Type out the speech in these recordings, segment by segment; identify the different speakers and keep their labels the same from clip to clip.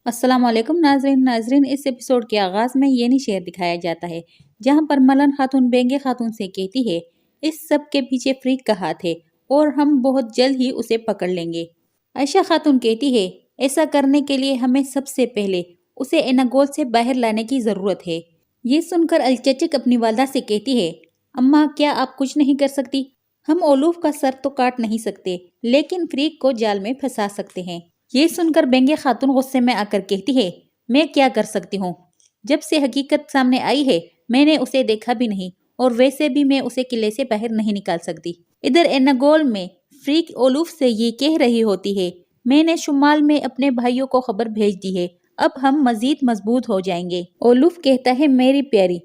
Speaker 1: अस्सलाम वालेकुम नाजरीन इस एपिसोड के आगाज़ में ये नहीं शेर दिखाया जाता है जहाँ पर मलन खातून बेंगे खातून से कहती है इस सब के पीछे फ्रीक का हाथ है और हम बहुत जल्द ही उसे पकड़ लेंगे। आयशा खातून कहती है ऐसा करने के लिए हमें सबसे पहले उसे एनागोल से बाहर लाने की ज़रूरत है। ये सुनकर अलचचक अपनी वालदा से कहती है अम्मा क्या आप कुछ नहीं कर सकती? हम ओलूफ का सर तो काट नहीं सकते लेकिन फ्रीक को जाल में फंसा सकते हैं। ये सुनकर बेंगे खातून गुस्से में आकर कहती है मैं क्या कर सकती हूँ? जब से हकीकत सामने आई है मैंने उसे देखा भी नहीं और वैसे भी मैं उसे किले से बाहर नहीं निकाल सकती। इधर एनागोल में फ्रीक ओलूफ से ये कह रही होती है मैंने शुमाल में अपने भाइयों को खबर भेज दी है, अब हम मजीद मजबूत हो जाएंगे। ओलूफ कहता है मेरी प्यारी,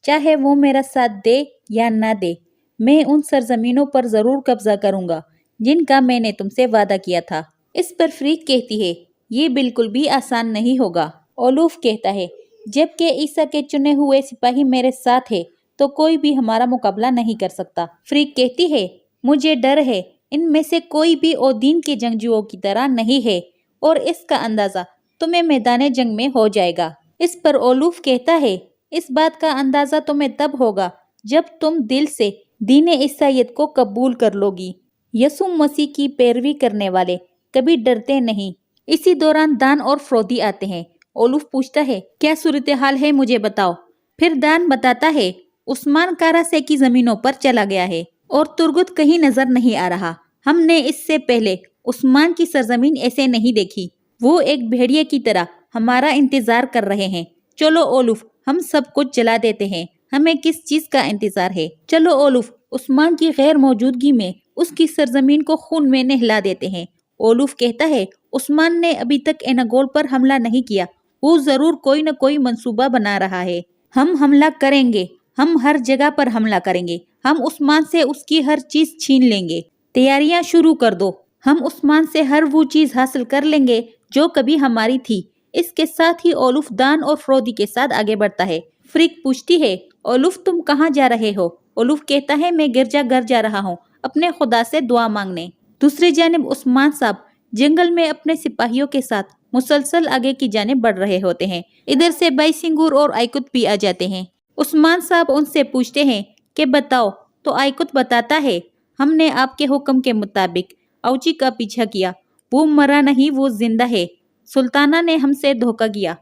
Speaker 1: चाहे वो मेरा साथ दे या ना दे, मैं उन सरजमीनों पर जरूर कब्जा करूंगा जिनका मैंने तुमसे वादा किया था। इस पर फ्रीक कहती है ये बिल्कुल भी आसान नहीं होगा। ओलूफ कहता है जबकि ईसा के चुने हुए सिपाही मेरे साथ है तो कोई भी हमारा मुकाबला नहीं कर सकता। फ्रीक कहती है मुझे डर है इनमें से कोई भी ओदीन के जंगजुओं की तरह नहीं है और इसका अंदाजा तुम्हें मैदान जंग में हो जाएगा। इस पर ओलूफ कहता है इस बात का अंदाजा तुम्हें तब होगा जब तुम दिल से दीन ईसाईयत को कबूल कर लोगी। यसु मसीह की पैरवी करने वाले कभी डरते नहीं। इसी दौरान दान और फ्रोदी आते हैं। ओलूफ पूछता है क्या सूरत हाल है मुझे बताओ। फिर दान बताता है उस्मान कारासे की जमीनों पर चला गया है और तुर्गुत कहीं नजर नहीं आ रहा। हमने इससे पहले उस्मान की सरजमीन ऐसे नहीं देखी। वो एक भेड़िए की तरह हमारा इंतजार कर रहे हैं। चलो ओलूफ हम सब कुछ जला देते हैं, हमें किस चीज का इंतजार है। चलो ओलूफ उस्मान की गैर मौजूदगी में उसकी सरजमीन को खून में नहला देते हैं। ओलूफ कहता है उस्मान ने अभी तक एनागोल पर हमला नहीं किया, वो जरूर कोई न कोई मंसूबा बना रहा है। हम हमला करेंगे, हम हर जगह पर हमला करेंगे, हम उस्मान से उसकी हर चीज छीन लेंगे। तैयारियां शुरू कर दो, हम उस्मान से हर वो चीज हासिल कर लेंगे जो कभी हमारी थी। इसके साथ ही ओलूफ दान और फ्रोदी के साथ आगे बढ़ता है। फ्रीक पूछती है ओलूफ तुम कहाँ जा रहे हो? ओलूफ कहता है मैं गिरजा घर जा रहा हूँ अपने खुदा से दुआ मांगने। दूसरी जानिब उस्मान साहब जंगल में अपने सिपाहियों के साथ मुसलसल आगे की जानिब बढ़ रहे होते हैं। इधर से बाई सिंगूर और आइकुत भी आ जाते हैं। उस्मान साहब उनसे पूछते हैं कि बताओ, तो आइकुत बताता है हमने आपके हुक्म के मुताबिक औची का पीछा किया, वो मरा नहीं वो जिंदा है, सुल्ताना ने हमसे धोखा किया।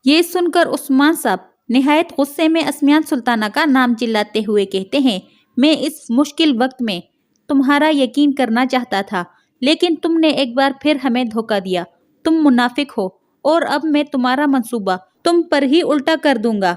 Speaker 1: ये सुनकर उस्मान साहब निहायत गुस्से में अस्मियान सुल्ताना का नाम चिल्लाते हुए कहते हैं मैं इस मुश्किल वक्त में तुम्हारा यकीन करना चाहता था लेकिन तुमने एक बार फिर हमें धोखा दिया। तुम मुनाफिक हो और अब मैं तुम्हारा मंसूबा तुम पर ही उल्टा कर दूंगा।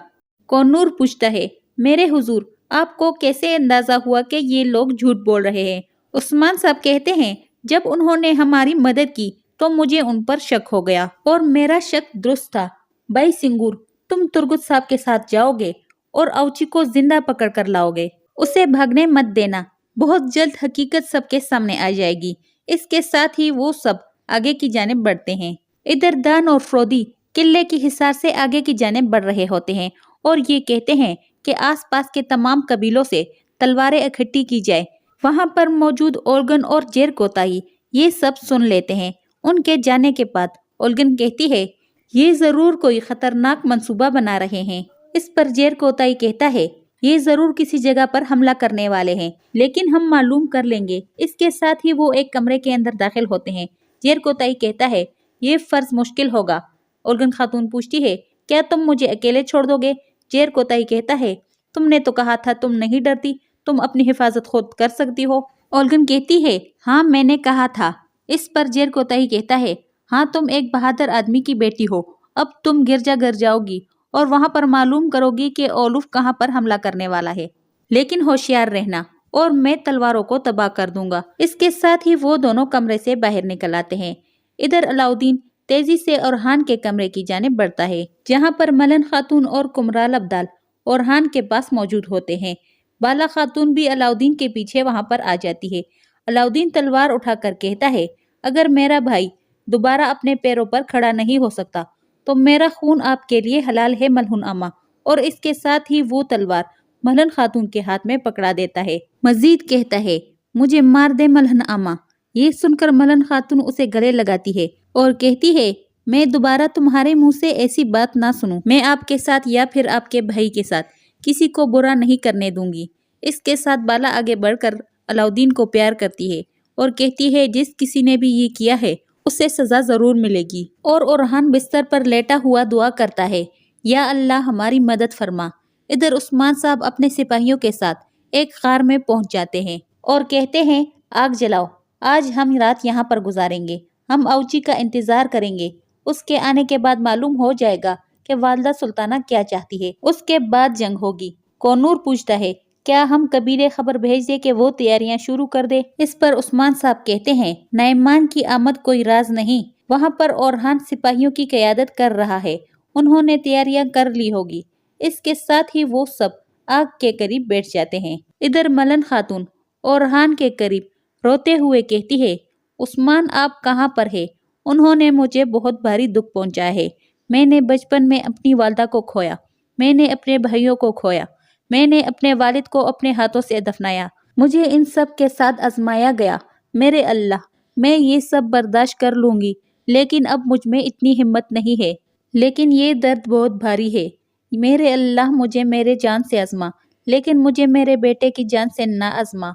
Speaker 1: कौनूर पूछता है मेरे हुजूर आपको कैसे अंदाजा हुआ कि ये लोग झूठ बोल रहे हैं? उस्मान साहब कहते हैं जब उन्होंने हमारी मदद की तो मुझे उन पर शक हो गया और मेरा शक दुरुस्त था। भाई सिंगूर तुम तुर्गुत साहब के साथ जाओगे और औची को जिंदा पकड़ कर लाओगे, उसे भागने मत देना, बहुत जल्द हकीकत सबके सामने आ जाएगी। इसके साथ ही वो सब आगे की जानिब बढ़ते हैं। इधर दान और फ्रोदी किले की हिसार से आगे की जानिब बढ़ रहे होते हैं और ये कहते हैं कि आसपास के तमाम कबीलों से तलवारें इकट्ठी की जाए। वहां पर मौजूद ओल्गन और जेर कोताई ये सब सुन लेते हैं। उनके जाने के बाद ओल्गन कहती है ये जरूर कोई खतरनाक मंसूबा बना रहे हैं। इस पर जेर कोताई कहता है ये जरूर किसी जगह पर हमला करने वाले हैं लेकिन हम मालूम कर लेंगे। इसके साथ ही वो एक कमरे के अंदर दाखिल होते हैं। जेर कोताई कहता है ये फर्ज मुश्किल होगा। ओल्गन खातून पूछती है क्या तुम मुझे अकेले छोड़ दोगे? जेर कोताई कहता है तुमने तो कहा था तुम नहीं डरती, तुम अपनी हिफाजत खुद कर सकती हो। ओल्गन कहती है हाँ मैंने कहा था। इस पर जेर कोताई कहता है हाँ तुम एक बहादुर आदमी की बेटी हो, अब तुम गिरजा घर जाओगी और वहां पर मालूम करोगी कि ओलूफ कहां पर हमला करने वाला है, लेकिन होशियार रहना और मैं तलवारों को तबाह कर दूंगा। इसके साथ ही वो दोनों कमरे से बाहर निकल आते हैं। इधर अलाउद्दीन तेजी से ओरहान के कमरे की जानिब बढ़ता है जहां पर मलन खातून और कुमराल अब्दाल ओरहान के पास मौजूद होते हैं। बाला खातून भी अलाउद्दीन के पीछे वहां पर आ जाती है। अलाउद्दीन तलवार उठाकर कहता है अगर मेरा भाई दोबारा अपने पैरों पर खड़ा नहीं हो सकता तो मेरा खून आपके लिए हलाल है मलहुन अम्मा। और इसके साथ ही वो तलवार मलन खातून के हाथ में पकड़ा देता है। मजीद कहता है मुझे मार दे मलहन अम्मा। ये सुनकर मलन खातून उसे गले लगाती है और कहती है میں دوبارہ تمہارے منہ سے ایسی بات نہ سنوں۔ میں آپ کے ساتھ یا پھر آپ کے بھائی کے ساتھ کسی کو برا نہیں کرنے دوں گی۔ اس کے ساتھ بالا آگے بڑھ کر علاؤدین کو پیار کرتی ہے اور کہتی ہے جس کسی نے بھی یہ کیا ہے اسے سزا ضرور ملے گی۔ اور اورحان بستر پر لیٹا ہوا دعا کرتا ہے، یا اللہ ہماری مدد فرما۔ ادھر عثمان صاحب اپنے سپاہیوں کے ساتھ ایک غار میں پہنچ جاتے ہیں اور کہتے ہیں آگ جلاؤ، آج ہم رات یہاں پر گزاریں گے۔ ہم اوچی کا انتظار کریں گے، اس کے آنے کے بعد معلوم ہو جائے گا کہ والدہ سلطانہ کیا چاہتی ہے، اس کے بعد جنگ ہوگی۔ کونور پوچھتا ہے کیا ہم قبیلے خبر بھیج دے کہ وہ تیاریاں شروع کر دے؟ اس پر عثمان صاحب کہتے ہیں نعمان کی آمد کوئی راز نہیں، وہاں پر اورحان سپاہیوں کی قیادت کر رہا ہے، انہوں نے تیاریاں کر لی ہوگی۔ اس کے ساتھ ہی وہ سب آگ کے قریب بیٹھ جاتے ہیں۔ ادھر ملن خاتون اورحان کے قریب روتے ہوئے کہتی ہے عثمان آپ کہاں پر ہے؟ انہوں نے مجھے بہت بھاری دکھ پہنچایا ہے۔ میں نے بچپن میں اپنی والدہ کو کھویا، میں نے اپنے بھائیوں کو کھویا، میں نے اپنے والد کو اپنے ہاتھوں سے دفنایا، مجھے ان سب کے ساتھ آزمایا گیا۔ میرے اللہ، میں یہ سب برداشت کر لوں گی، لیکن اب مجھ میں اتنی ہمت نہیں ہے، لیکن یہ درد بہت بھاری ہے۔ میرے اللہ مجھے میرے جان سے آزما، لیکن مجھے میرے بیٹے کی جان سے نہ آزما۔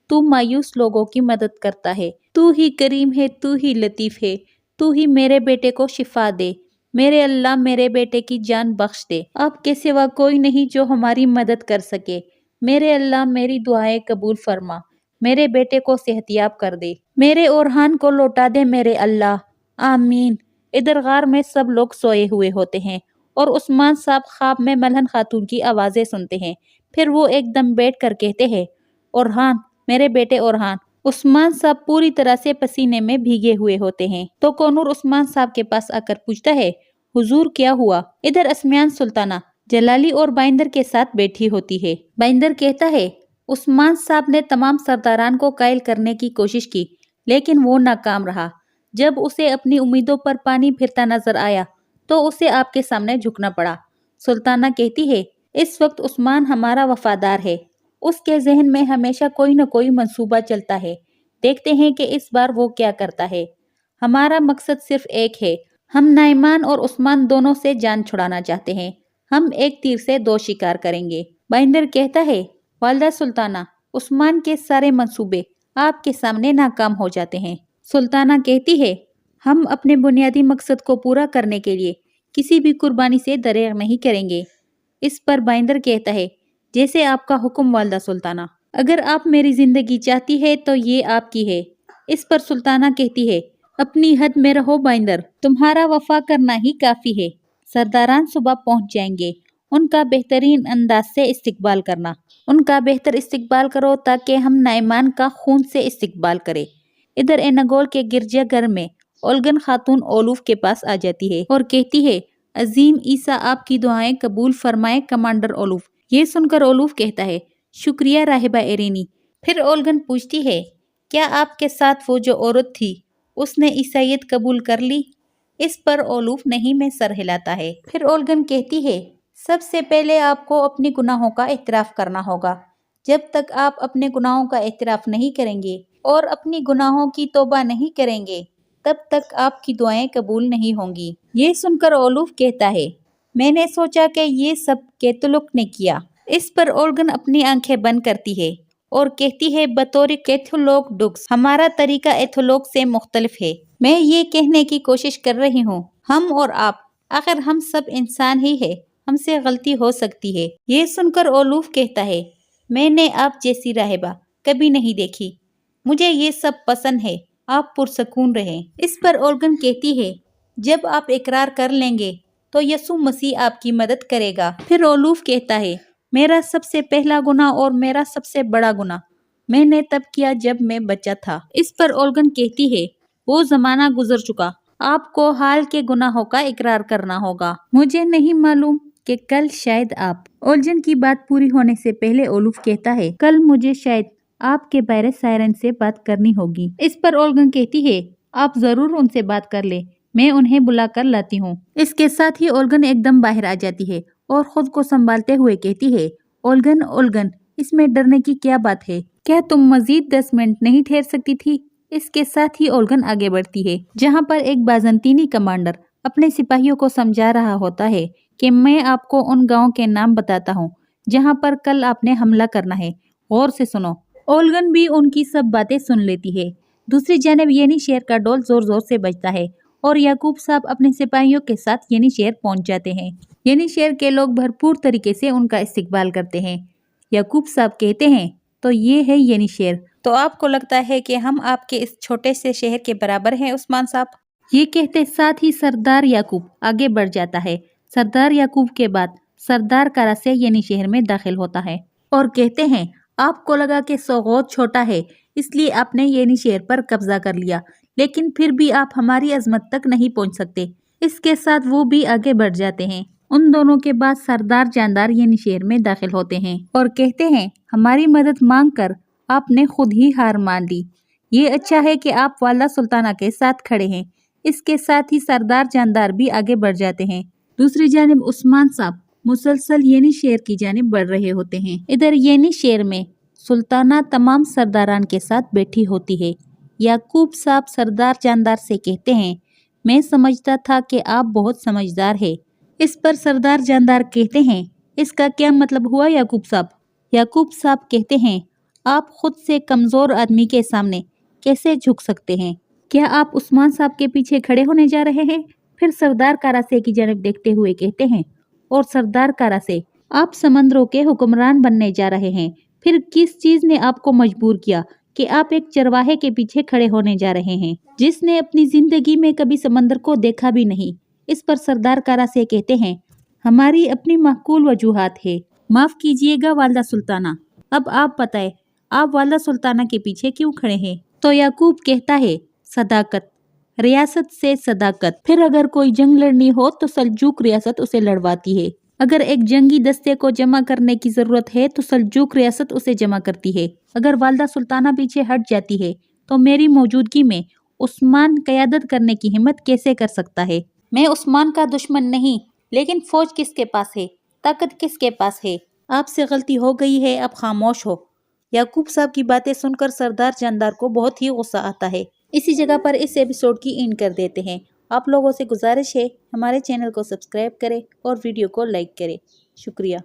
Speaker 1: تو مایوس لوگوں کی مدد کرتا ہے، تو ہی کریم ہے، تو ہی لطیف ہے، تو ہی میرے بیٹے کو شفا دے۔ میرے اللہ میرے بیٹے کی جان بخش دے، آپ کے سوا کوئی نہیں جو ہماری مدد کر سکے۔ میرے اللہ میری دعائیں قبول فرما، میرے بیٹے کو صحت یاب کر دے، میرے اورحان کو لوٹا دے میرے اللہ، آمین۔ ادھر غار میں سب لوگ سوئے ہوئے ہوتے ہیں اور عثمان صاحب خواب میں ملہن خاتون کی آوازیں سنتے ہیں۔ پھر وہ ایک دم بیٹھ کر کہتے ہیں اورحان، میرے بیٹے اورحان۔ عثمان صاحب پوری طرح سے پسینے میں بھیگے ہوئے ہوتے ہیں تو کونور عثمان صاحب کے پاس آ کر پوچھتا ہے حضور کیا ہوا؟ ادھر اسمیان سلطانہ جلالی اور بائندر کے ساتھ بیٹھی ہوتی ہے۔ بائندر کہتا ہے عثمان صاحب نے تمام سرداران کو قائل کرنے کی کوشش کی، لیکن وہ ناکام رہا۔ جب اسے اپنی امیدوں پر پانی پھرتا نظر آیا تو اسے آپ کے سامنے جھکنا پڑا۔ سلطانہ کہتی ہے اس وقت عثمان ہمارا وفادار ہے، اس کے ذہن میں ہمیشہ کوئی نہ کوئی منصوبہ چلتا ہے، دیکھتے ہیں کہ اس بار وہ کیا کرتا ہے۔ ہمارا مقصد صرف ایک ہے، ہم نعمان اور عثمان دونوں سے جان چھڑانا چاہتے ہیں، ہم ایک تیر سے دو شکار کریں گے۔ بائندر کہتا ہے والدہ سلطانہ، عثمان کے سارے منصوبے آپ کے سامنے ناکام ہو جاتے ہیں۔ سلطانہ کہتی ہے ہم اپنے بنیادی مقصد کو پورا کرنے کے لیے کسی بھی قربانی سے دریغ نہیں کریں گے۔ اس پر بائندر کہتا ہے جیسے آپ کا حکم والدہ سلطانہ، اگر آپ میری زندگی چاہتی ہے تو یہ آپ کی ہے۔ اس پر سلطانہ کہتی ہے اپنی حد میں رہو بائندر، تمہارا وفا کرنا ہی کافی ہے۔ سرداران صبح پہنچ جائیں گے، ان کا بہترین انداز سے استقبال کرنا، ان کا بہتر استقبال کرو تاکہ ہم نعمان کا خون سے استقبال کریں۔ ادھر اینگول کے گرجا گھر میں اولگن خاتون اولوف کے پاس آ جاتی ہے اور کہتی ہے عظیم عیسیٰ آپ کی دعائیں قبول فرمائے کمانڈر اولوف۔ یہ سن کر اولوف کہتا ہے شکریہ راہبہ ایرینی۔ پھر اولگن پوچھتی ہے کیا آپ کے ساتھ وہ جو عورت تھی اس نے عیسائیت قبول کر لی؟ اس پر اولوف نہیں میں سر ہلاتا ہے۔ پھر اولگن کہتی ہے سب سے پہلے آپ کو اپنی گناہوں کا اعتراف کرنا ہوگا۔ جب تک آپ اپنے گناہوں کا اعتراف نہیں کریں گے اور اپنی گناہوں کی توبہ نہیں کریں گے تب تک آپ کی دعائیں قبول نہیں ہوں گی۔ یہ سن کر اولوف کہتا ہے میں نے سوچا کہ یہ سب کیتھولک نے کیا۔ اس پر اولگن اپنی آنکھیں بند کرتی ہے اور کہتی ہے بطور کیتھولک ڈوگس ہمارا طریقہ ایتھولوگ سے مختلف ہے۔ میں یہ کہنے کی کوشش کر رہی ہوں ہم اور آپ، آخر ہم سب انسان ہی ہے، ہم سے غلطی ہو سکتی ہے۔ یہ سن کر اولوف کہتا ہے میں نے آپ جیسی راہبہ کبھی نہیں دیکھی، مجھے یہ سب پسند ہے، آپ پرسکون رہیں۔ اس پر اولگن کہتی ہے جب آپ اقرار کر لیں گے تو یسوع مسیح آپ کی مدد کرے گا۔ پھر اولوف کہتا ہے میرا سب سے پہلا گناہ اور میرا سب سے بڑا گناہ میں نے تب کیا جب میں بچہ تھا۔ اس پر اولگن کہتی ہے وہ زمانہ گزر چکا، آپ کو حال کے گناہوں کا اقرار کرنا ہوگا۔ مجھے نہیں معلوم کہ کل شاید آپ۔ اولگن کی بات پوری ہونے سے پہلے اولوف کہتا ہے کل مجھے شاید آپ کے بارے سائرن سے بات کرنی ہوگی۔ اس پر اولگن کہتی ہے آپ ضرور ان سے بات کر لیں، میں انہیں بلا کر لاتی ہوں۔ اس کے ساتھ ہی اولگن ایک دم باہر آ جاتی ہے اور خود کو سنبھالتے ہوئے کہتی ہے اولگن اس میں ڈرنے کی کیا بات ہے؟ کیا تم مزید 10 منٹ نہیں ٹھہر سکتی تھی؟ اس کے ساتھ ہی اولگن آگے بڑھتی ہے جہاں پر ایک بازنطینی کمانڈر अपने सिपाहियों को समझा रहा होता है कि मैं आपको उन गांवों के नाम बताता हूँ जहां पर कल आपने हमला करना है। गौर से सुनो। ओल्गन भी उनकी सब बातें सुन लेती है। दूसरी जानब येनीशेर का डोल जोर जोर से बजता है और याकूब साहब अपने सिपाहियों के साथ येनीशेर पहुंच जाते हैं। येनीशेर के लोग भरपूर तरीके से उनका इस्तकबाल करते हैं। याकूब साहब कहते हैं, तो ये है येनीशेर। तो आपको लगता है कि हम आपके इस छोटे से शहर के बराबर हैं उस्मान साहब? ये कहते साथ ही सरदार याकूब आगे बढ़ जाता है। सरदार याकूब के बाद सरदार करासे येनीशेर में दाखिल होता है और कहते हैं, आपको लगा कि सोगोत छोटा है इसलिए आपने येनीशेर पर कब्जा कर लिया, लेकिन फिर भी आप हमारी अजमत तक नहीं पहुंच सकते। इसके साथ वो भी आगे बढ़ जाते हैं। उन दोनों के बाद सरदार जानदार येनीशेर में दाखिल होते हैं और कहते हैं, हमारी मदद मांग कर आपने खुद ही हार मान ली। ये अच्छा है कि आप वाला सुल्ताना के साथ खड़े हैं। इसके साथ ही सरदार जानदार भी आगे बढ़ जाते हैं। दूसरी जानिब उस्मान साहब मुसलसल येनीशेर की जानिब बढ़ रहे होते हैं। इधर येनीशेर में सुल्ताना तमाम सरदारान के साथ बैठी होती है। याकूब साहब सरदार जानदार से कहते हैं, मैं समझता था कि आप बहुत समझदार है। इस पर सरदार जानदार कहते हैं, इसका क्या मतलब हुआ याकूब साहब? याकूब साहब कहते हैं, आप खुद से कमज़ोर आदमी के सामने कैसे झुक सकते हैं? क्या आप उस्मान साहब के पीछे खड़े होने जा रहे हैं? फिर सरदार कारासे की जानब देखते हुए कहते हैं, और सरदार कारासे, आप समंदरों के हुक्मरान बनने जा रहे हैं। फिर किस चीज़ ने आपको मजबूर किया कि आप एक चरवाहे के पीछे खड़े होने जा रहे हैं, जिसने अपनी जिंदगी में कभी समंदर को देखा भी नहीं? इस पर सरदार कारासे कहते हैं, हमारी अपनी माकूल वजूहात है। माफ़ कीजिएगा वालदा सुल्ताना, अब आप बताएं, आप वालदा सुल्ताना के पीछे क्यों खड़े हैं? तो याकूब कहता है, सदाकत, रियासत से सदाकत। फिर अगर कोई जंग लड़नी हो तो सल्जूक रियासत उसे लड़वाती है। अगर एक जंगी दस्ते को जमा करने की जरूरत है तो सल्जूक रियासत उसे जमा करती है। अगर वालदा सुल्ताना पीछे हट जाती है तो मेरी मौजूदगी में उस्मान क़यादत करने की हिम्मत कैसे कर सकता है? मैं उस्मान का दुश्मन नहीं, लेकिन फौज किसके पास है, ताकत किसके पास है? आपसे गलती हो गई है, अब खामोश हो। याकूब साहब की बातें सुनकर सरदार जानदार को बहुत ही गुस्सा आता है। इसी जगह पर इस एपिसोड की एंड कर देते हैं। आप लोगों से गुजारिश है, हमारे चैनल को सब्सक्राइब करें और वीडियो को लाइक करें। शुक्रिया।